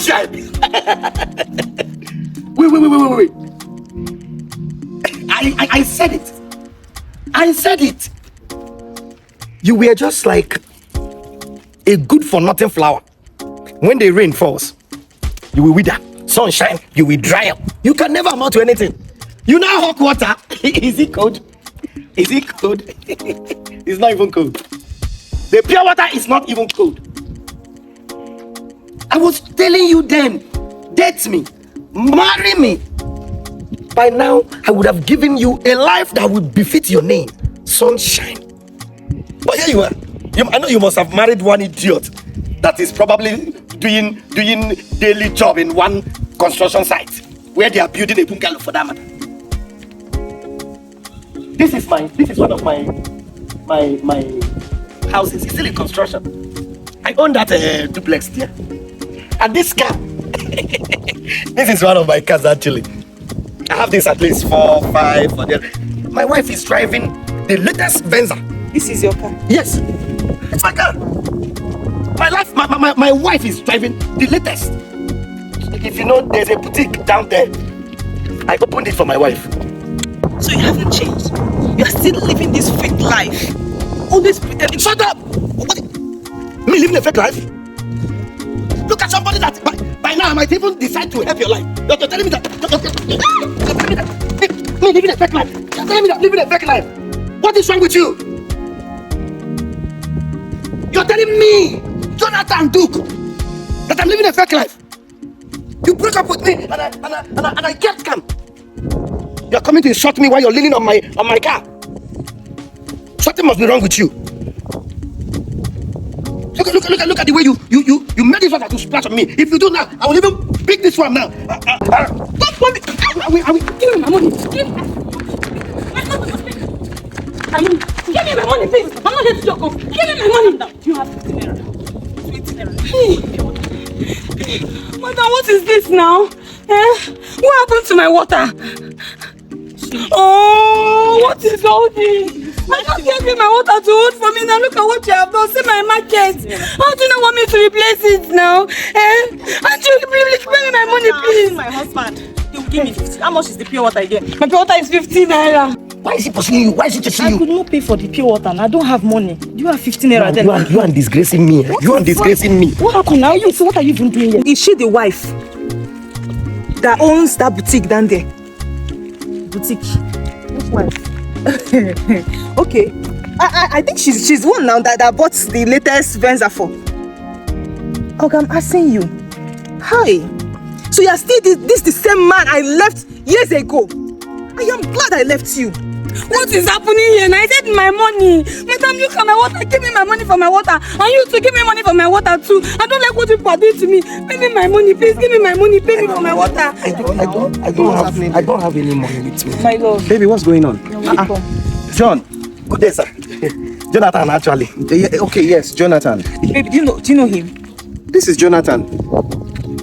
sunshine. Wait. I said it. I said it. You were just like a good for nothing flower. When the rain falls, you will wither. Sunshine, you will dry up. You can never amount to anything. You know hot water. Is it cold? Is it cold? It's not even cold. The pure water is not even cold. I was telling you then, date me, marry me. By now, I would have given you a life that would befit your name, Sunshine. But here you are. I know you must have married one idiot that is probably doing daily job in one construction site where they are building a bungalow for that matter. This is one of my houses. It's still in construction. I own that duplex there. And this car, this is one of my cars actually. I have this at least 4, 5 for them. My wife is driving the latest Venza. This is your car? Yes, it's my car. My wife is driving the latest. If you know, there's a boutique down there. I opened it for my wife. So you haven't changed? You're still living this fake life? Always pretending. Shut up! What? Me living a fake life? Look at somebody that by now I might even decide to help your life. You're telling me that. You're telling me that. Me living a fake life. You're telling me that living a fake life. What is wrong with you? You're telling me, Jonathan Duke, that I'm living a fake life. You broke up with me and I kept calm. You're coming to insult me while you're leaning on my car. Something must be wrong with you. Look at the way you made this water to splash on me. If you do now, I will even pick this one now. Don't want me. I will give me my money. Give me my money, please. I'm not here to joke. Give me my money now. Do you have 15 naira? 20 naira. Madam, what is this now? What happened to my water? Oh, what is all this? I just gave you my water to hold for me. Now look at what you have done. See my market. How do you not want me to replace it now? And you please pay me my money, please. My husband, he will give me 50. How much is the pure water again? My pure water is 15 naira. Why is he pursuing you? Why is he chasing you? I could not pay for the pure water and I don't have money. Do you have 15 naira then? You are disgracing me. You are disgracing me. What happened now? So what are you even doing here? Is she the wife that owns that boutique down there? Boutique? Which wife? Okay. I think she's the one now that bought the latest Venza for. Okay, I'm asking you. Hi. So you're still this the same man I left years ago. I am glad I left you. What is happening here? And I said my money. Madam, look at my water. Give me my money for my water. And you too, give me money for my water too. I don't like what people are doing to me. Pay me my money, please. Give me my money. Pay me for my water. I don't have any money with me. My love. Baby, what's going on? John. Good day, sir. Jonathan, actually. Okay, yes, Jonathan. Baby, do you know him? This is Jonathan.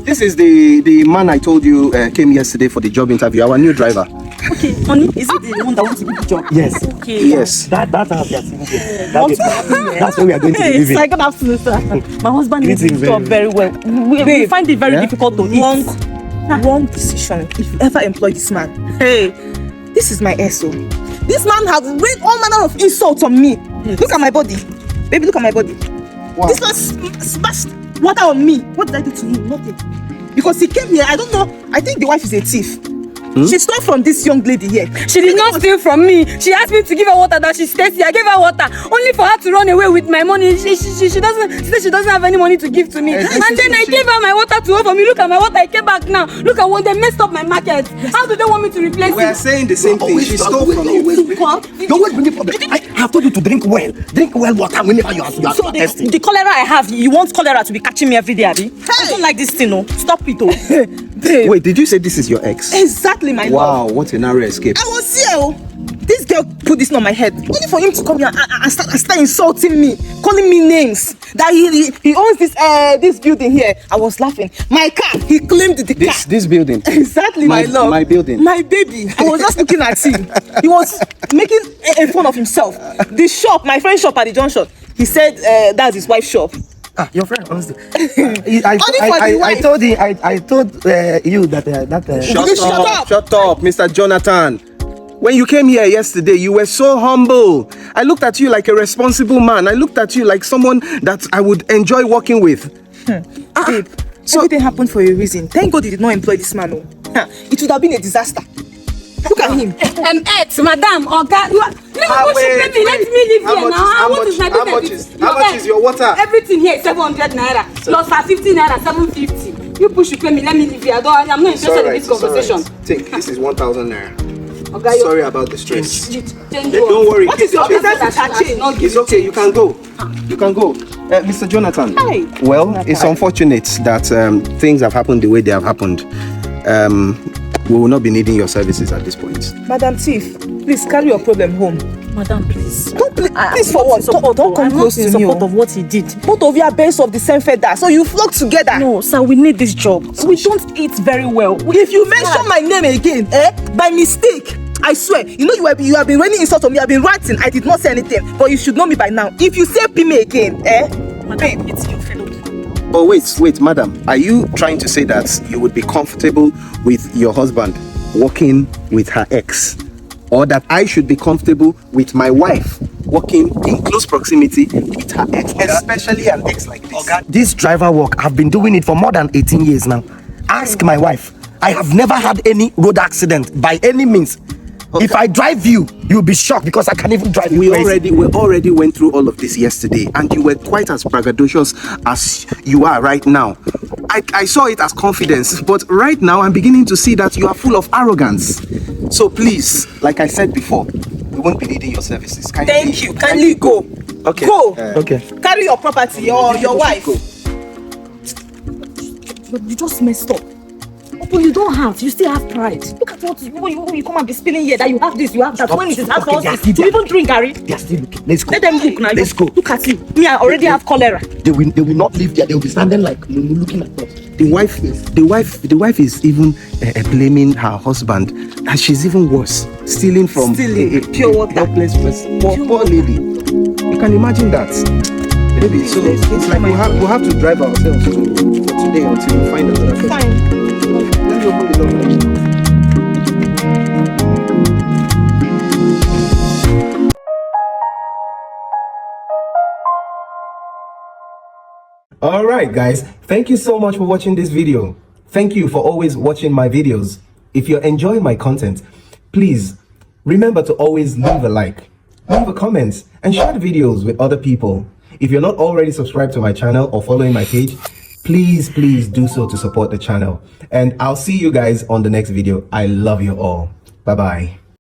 This is the man I told you came yesterday for the job interview, our new driver. Okay, honey, is it the one that wants to give the job? Yes. Okay. Yes. That's how we are seeing here. That's where we are going to be living. It's good afternoon, sir. My husband needs this job very well. We find it very difficult to eat. Wrong decision if you ever employ this man. Hey, this is my SO. This man has rained all manner of insults on me. Yes. Look at my body. Baby, look at my body. Wow. This man splashed water on me. What did I do to him? Nothing. Because he came here, I don't know. I think the wife is a thief. She stole from this young lady here. She did not steal from me. She asked me to give her water that she stays here. I gave her water only for her to run away with my money. She doesn't have any money to give to me. And then I gave her my water to hold for me. Look at my water. I came back now. Look at what they messed up my market. How do they want me to replace it? We are saying the same thing. She stole from you. You always bring problem. I have told you to drink well. Drink well water whenever you are thirsty. The cholera I have, you want cholera to be catching me every day, Abby? Hey. I don't like this thing, no. Stop it, oh. Wait, did you say this is your ex? Exactly, my love. Wow, what a narrow escape. I was here, oh. This girl put this on my head. Only for him to come here and start insulting me, calling me names. That he owns this building here. I was laughing. My car, he claimed the car. This building? Exactly, my love. My building? My baby. I was just looking at him. He was making a fun of himself. The shop, my friend's shop at the junction, he said that's his wife's shop. Your friend, honestly. I told you, I told you that Shut up, Mr. Jonathan. When you came here yesterday, you were so humble. I looked at you like a responsible man. I looked at you like someone that I would enjoy working with. Babe, everything happened for a reason. Thank God you did not employ this man. It would have been a disaster. Look at him. Madam, Oga, let me leave here now. How much is your water? Everything here is 700 naira. Plus her 50 naira, 750. You push, you pay me, let me leave here. I'm not interested in this conversation. Take, this is 1,000 naira. Okay, sorry about the stress. Don't worry. What is your business with her change? It's okay, you can go. You can go. Mr. Jonathan. Hi. Well, it's unfortunate that things have happened the way they have happened. We will not be needing your services at this point. Madam Chief, please carry your problem home. Madam, please. Please for what? Don't come close to me. Support of what he did. Both of you are birds of the same feather, so you flock together. No, sir, we need this job. We don't eat very well. If you mention my name again, by mistake, I swear, you have been raining insult on me. I've been writing. I did not say anything, but you should know me by now. If you say P me again, Madam, it's your fellow. Oh, wait, madam. Are you trying to say that you would be comfortable with your husband working with her ex? Or that I should be comfortable with my wife working in close proximity with her ex, especially an ex like this? this driver work, I've been doing it for more than 18 years now. Ask my wife. I have never had any road accident by any means. Okay. If I drive you, you'll be shocked because I can't even drive you. We already went through all of this yesterday, and you were quite as braggadocious as you are right now. I saw it as confidence, but right now I'm beginning to see that you are full of arrogance. So please, like I said before, we won't be needing your services. Thank you. Kindly go. Okay. Go. Okay. Carry your property or your wife. Go. You just messed up. But you don't have. You still have pride. Look at what you come and be spilling here. That you have this, you have that. Stop. When it is Okay, houses, they are you even drink, Gary. They are still looking. Let's go. Let them look now. Let's go. Look at you. Me, I already have cholera. They will not live there. They will be standing like looking at us. The wife is even blaming her husband, and she's even worse, stealing from a pure water. helpless person. Poor lady. You can imagine that. Maybe so. It's like we'll have to drive ourselves for today until we find another person. Fine. Let me open the door. Alright guys, thank you so much for watching this video. Thank you for always watching my videos. If you're enjoying my content, please remember to always leave a like, leave a comment, and share the videos with other people. If you're not already subscribed to my channel or following my page, please do so to support the channel. And I'll see you guys on the next video. I love you all. Bye bye.